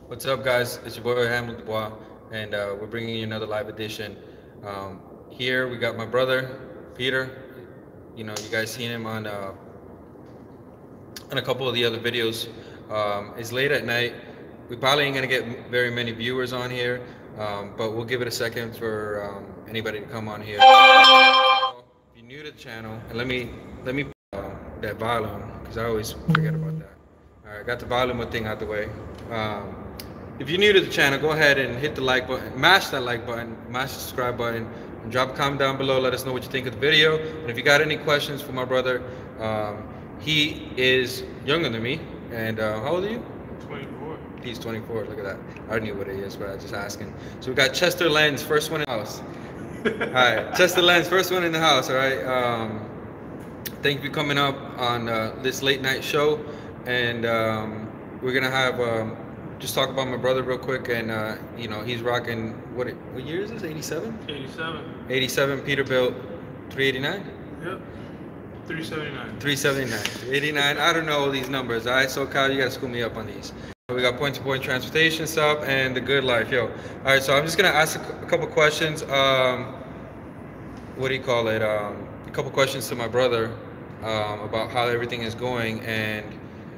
What's up, guys? It's your boy Hamlet Dubois, and we're bringing you another live edition. Here we got my brother Peter. You guys seen him on a couple of the other videos. It's late at night. We probably ain't gonna get very many viewers on here, but we'll give it a second for anybody to come on here. If you're new to the channel, and let me that volume because I always forget about that. All right, got the volume thing out the way. Um, if you're new to the channel, go ahead and hit the like button, mash that like button, mash the subscribe button, and drop a comment down below. Let us know what you think of the video. And if you got any questions for my brother, he is younger than me. And how old are you? 24. He's 24. Look at that. I knew what he is, but I was just asking. So we got Chester Lenz, first one in the house. All right, Chester Lenz, first one in the house. All right. Thank you for coming up on this late night show, and we're gonna have just talk about my brother real quick. And he's rocking what year is this? 87. 87. 87 Peterbilt 389. Yep. 379. 379. 89. I don't know all these numbers. All right, so Kyle, you gotta school me up on these. We got point-to-point transportation stuff and the good life, yo. All right, so I'm just gonna ask a couple questions. What do you call it? A couple questions to my brother about how everything is going, and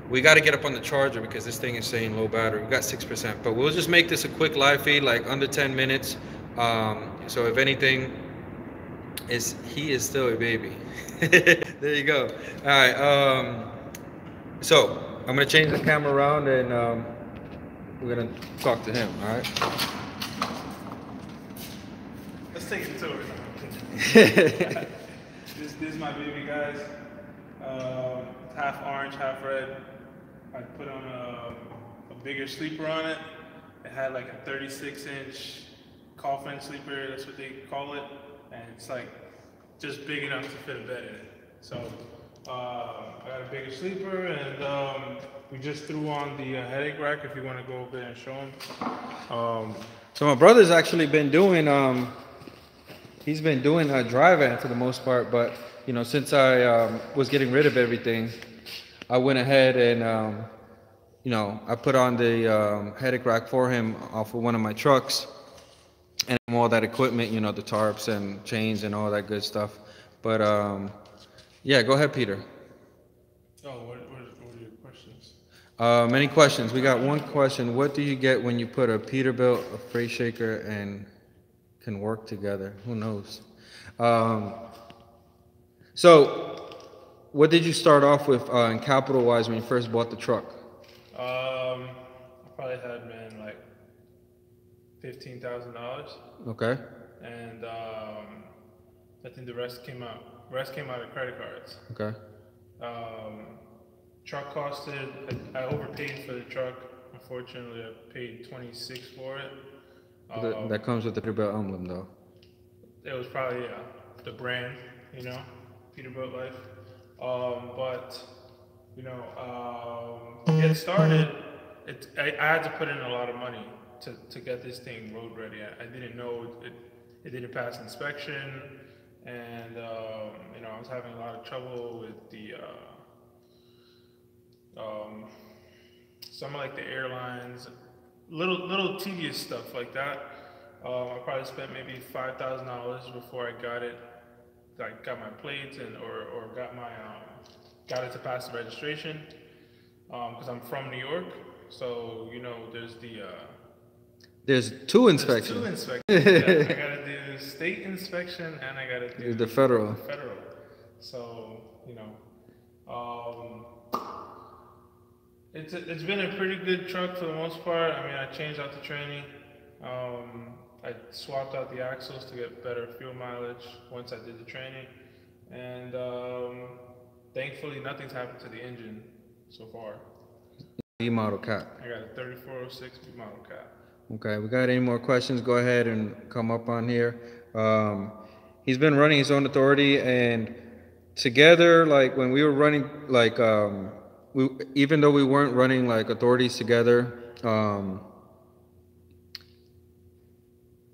we got to get up on the charger because this thing is saying low battery. We got 6%, but we'll just make this a quick live feed, like under 10 minutes. So if anything, he is still a baby. There you go. All right. So I'm gonna change the camera around and we're gonna talk to him. All right. Let's take it to it. This is my baby, guys. Half orange, half red. I put on a bigger sleeper on it. It had like a 36-inch coffin sleeper. That's what they call it, and it's like just big enough to fit a bed in it. So I got a bigger sleeper, and we just threw on the headache rack. If you want to go over there and show them. So my brother's actually been doing he's been doing a dry van for the most part, but since I was getting rid of everything, I went ahead and I put on the headache rack for him off of one of my trucks, and all that equipment, the tarps and chains and all that good stuff. But yeah, go ahead, Peter. Oh, what are your questions? Many questions. We got one question. What do you get when you put a Peterbilt, a freight shaker, and can work together? Who knows? So, what did you start off with in capital-wise when you first bought the truck? I probably had like $15,000. Okay. And I think the rest came out. Rest came out of credit cards. Okay. Truck costed. I overpaid for the truck. Unfortunately, I paid $26 for it. That comes with the Peterbilt emblem, though. It was probably the brand, Peterbilt Life. But to get started, I had to put in a lot of money to get this thing road ready. I didn't know it didn't pass inspection, and I was having a lot of trouble with the some of like the airlines, little tedious stuff like that. I probably spent maybe $5,000 before I got it. Like got my plates or got it to pass the registration. Because I'm from New York, so there's two inspections. There's 2 inspections. Yeah, I gotta do state inspection and I gotta do the federal. So it's been a pretty good truck for the most part. I mean, I changed out the training. I swapped out the axles to get better fuel mileage once I did the training, and thankfully nothing's happened to the engine so far. B model cap. I got a 3406 B model cap. Okay, we got any more questions? Go ahead and come up on here. He's been running his own authority, and together, like when we were running, like even though we weren't running like authorities together,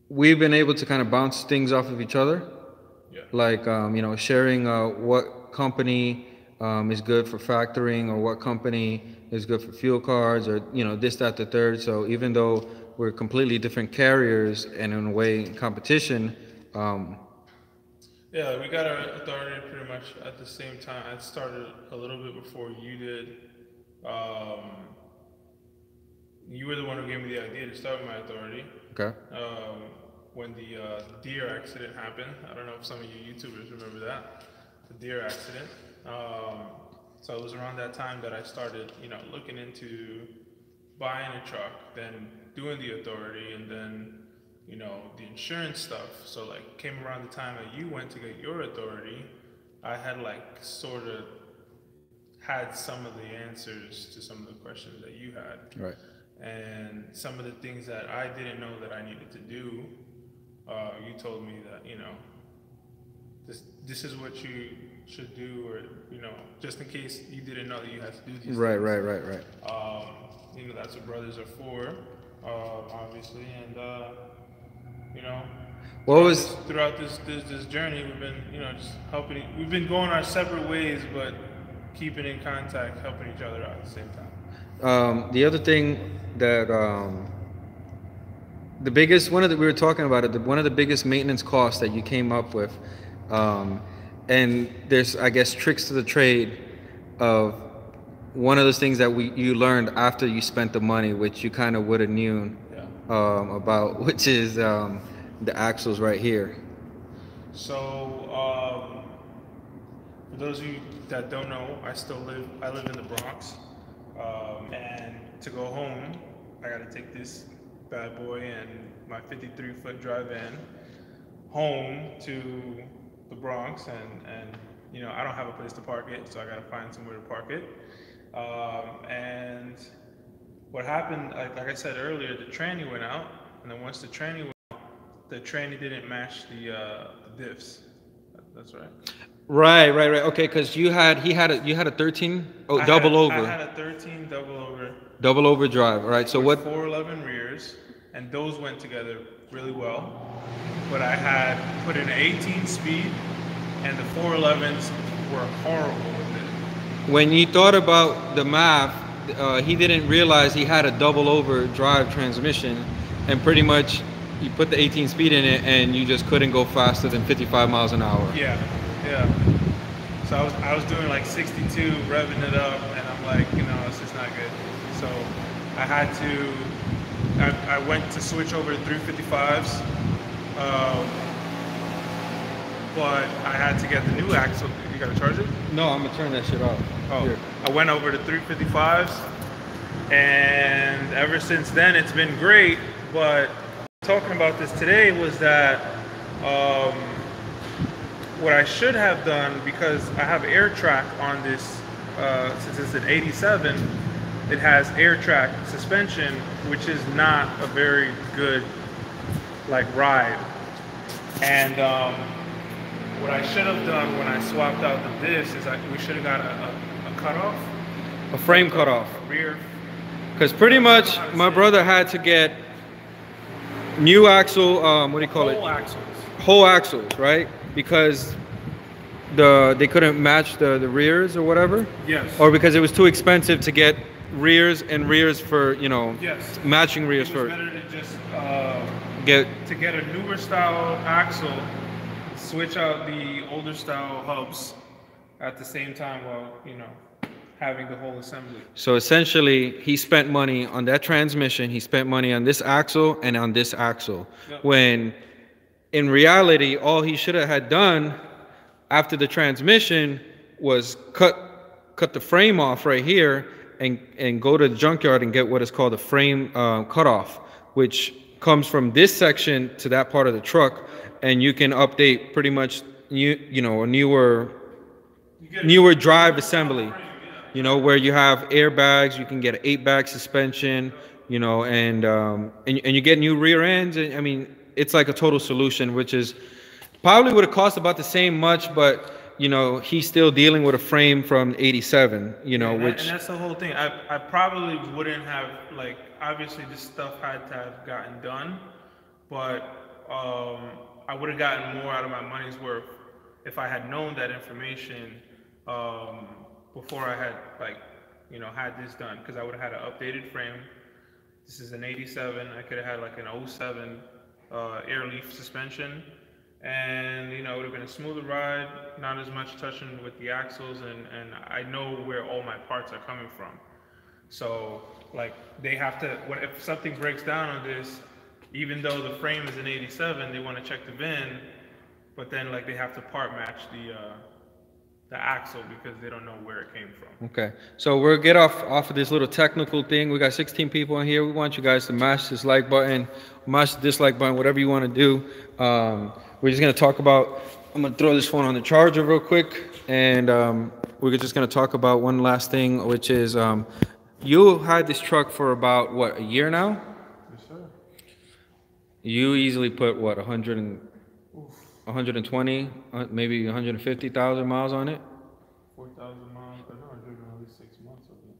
we've been able to kind of bounce things off of each other. Yeah. Like sharing what company is good for factoring, or what company is good for fuel cards, or this, that, the third. So even though we're completely different carriers and in a way competition, Yeah, we got our authority pretty much at the same time. I started a little bit before you did. Um, you were the one who gave me the idea to start my authority. okay. When the deer accident happened, I don't know if some of you YouTubers remember that, the deer accident. So it was around that time that I started, looking into buying a truck, then doing the authority, and then, the insurance stuff. So like came around the time that you went to get your authority, I had like sort of had some of the answers to some of the questions that you had. Right. And some of the things that I didn't know that I needed to do, you told me that, this is what you should do, or, just in case you didn't know that you had to do these Right, things. right. That's what brothers are for, obviously. And, What was throughout this journey, we've been, just helping, we've been going our separate ways, but keeping in contact, helping each other out at the same time. the other thing that the biggest one of the we were talking about it, one of the biggest maintenance costs that you came up with, and there's, I guess, tricks to the trade of one of those things that you learned after you spent the money, which you kind of would have known about, which is the axles right here. So, for those of you that don't know, I live in the Bronx, and to go home, I got to take this bad boy and my 53-foot drive van home to the Bronx, and I don't have a place to park it, so I got to find somewhere to park it. And what happened, like I said earlier, the tranny went out, and then once the tranny went out, the tranny didn't match the diffs. That's right. Right. Okay, because you had a 13 double over. I had a 13 double over drive. All right. So what? 411 rears, and those went together really well. But I had put in an 18 speed, and the 411s were horrible with it. When he thought about the math, he didn't realize he had a double over drive transmission, and pretty much you put the 18 speed in it, and you just couldn't go faster than 55 miles an hour. Yeah. So I was doing like 62, revving it up, and I'm like, it's just not good. So I had to, I went to switch over to 355s, but I had to get the new axle. You gotta charge it? No, I'm gonna turn that shit off. Oh, here. I went over to 355s, and ever since then it's been great. But talking about this today was that what I should have done, because I have air track on this, since it's an 87, it has air track suspension, which is not a very good ride. And what I should have done when I swapped out the diffs is we should have got a cutoff. A frame cutoff. A rear. Because pretty much my brother had to get new axle, what do you call it? Whole axles. Whole axles, right? Because they couldn't match the rears or whatever? Yes. Or because it was too expensive to get rears for, yes, matching rears for. It was better to just get a newer style axle, switch out the older style hubs at the same time while, having the whole assembly. So essentially, he spent money on that transmission, he spent money on this axle and on this axle. Yep. When in reality, all he should have had done after the transmission was cut the frame off right here and go to the junkyard and get what is called a frame cutoff, which comes from this section to that part of the truck, and you can update pretty much a newer drive assembly. Where you have airbags, you can get an 8-bag suspension, and you get new rear ends. And I mean, it's like a total solution, which is probably would have cost about the same much, but he's still dealing with a frame from 87, which. And that's the whole thing. I probably wouldn't have, obviously this stuff had to have gotten done, but I would have gotten more out of my money's worth if I had known that information before I had like, you know, had this done, because I would have had an updated frame. This is an 87. I could have had like an 07 air leaf suspension, and you know, it would have been a smoother ride, not as much touching with the axles, and I know where all my parts are coming from. So like they have to, if something breaks down on this, even though the frame is an 87, they want to check the VIN, but then like they have to part match the axle because they don't know where it came from. Okay, so we'll get off of this little technical thing. We got 16 people in here. We want you guys to mash this like button, mash the dislike button, whatever you want to do. We're just gonna talk about. I'm gonna throw this phone on the charger real quick, and we're just gonna talk about one last thing, which is you had this truck for about what, a year now? Yes, sir. You easily put what, 120, maybe 150,000 miles on it. 4,000 miles. I know I've driven at least 6 months of it.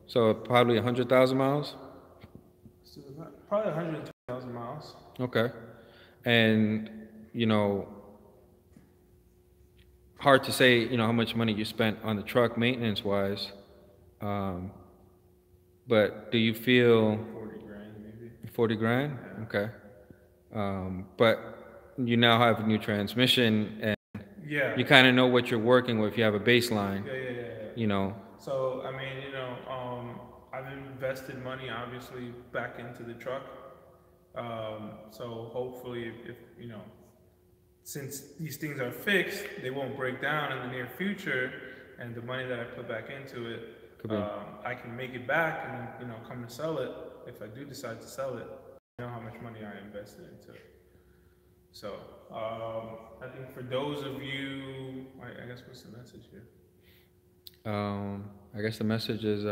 So probably 100,000 miles. Probably 120,000 miles. Okay, and you know, hard to say, you know, how much money you spent on the truck maintenance wise. But do you feel 40 grand maybe? 40 grand? Yeah. Okay. But you now have a new transmission, and yeah, you kind of know what you're working with. You have a baseline. Yeah. You know. So I mean, you know, I've invested money obviously back into the truck. So hopefully, if you know, since these things are fixed, they won't break down in the near future, and the money that I put back into it, I can make it back and, you know, come and sell it if I do decide to sell it. I know how much money I invested into it. So I think for those of you, I guess what's the message here? I guess the message is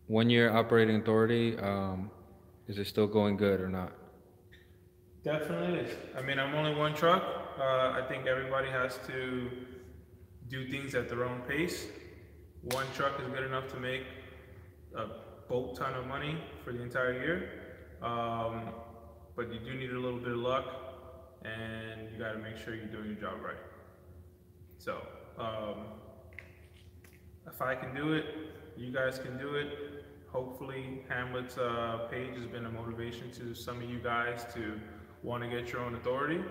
1 year operating authority. Is it still going good or not? Definitely is. I mean, I'm only one truck. I think everybody has to do things at their own pace. One truck is good enough to make a boat ton of money for the entire year. But you do need a little bit of luck, and you got to make sure you're doing your job right. So, if I can do it, you guys can do it. Hopefully, Hamlet's page has been a motivation to some of you guys to want to get your own authority.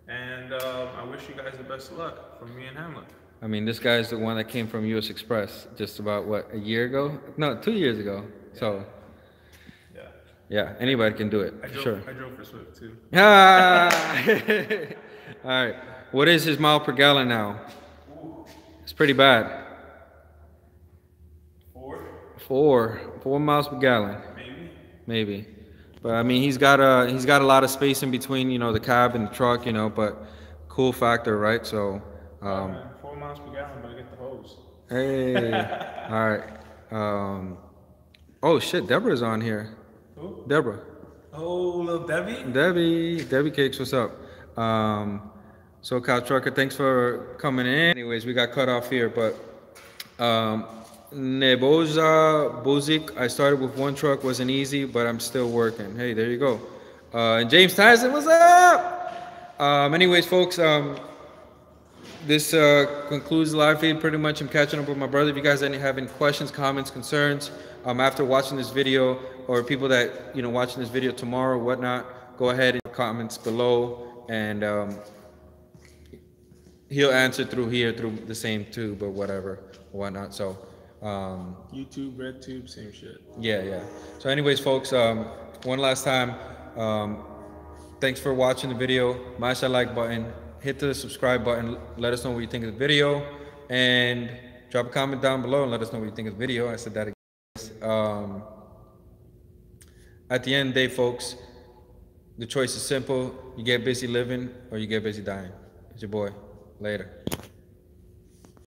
And I wish you guys the best of luck from me and Hamlet. I mean, this guy's the one that came from US Express just about, what, a year ago? No, 2 years ago. Yeah. So, yeah, anybody can do it, for sure. I drove for Swift, too. All right. What is his mile per gallon now? Ooh. It's pretty bad. 4 miles per gallon. Maybe. But I mean, he's got a lot of space in between, you know, the cab and the truck, you know, but cool factor, right? So 4 miles per gallon, but I get the hose. Hey. All right. Oh shit, Deborah's on here. Who? Deborah. Oh, little Debbie? Debbie Cakes, what's up? SoCal Trucker, thanks for coming in. Anyways, we got cut off here, but Neboza Bozik, I started with one truck, wasn't easy, but I'm still working. Hey, there you go. And James Tyson, what's up? Anyways, folks, this concludes the live feed. Pretty much I'm catching up with my brother. If you guys have any questions, comments, concerns, after watching this video, or people that, you know, watching this video tomorrow, whatnot, go ahead and comments below, and he'll answer through here, through the same tube or whatever, whatnot. So YouTube, RedTube, same shit. Yeah. So anyways, folks, one last time, thanks for watching the video. Mash that like button, hit the subscribe button, let us know what you think of the video, and drop a comment down below and let us know what you think of the video. I said that again. At the end of the day, folks, the choice is simple. You get busy living or you get busy dying. It's your boy. Later.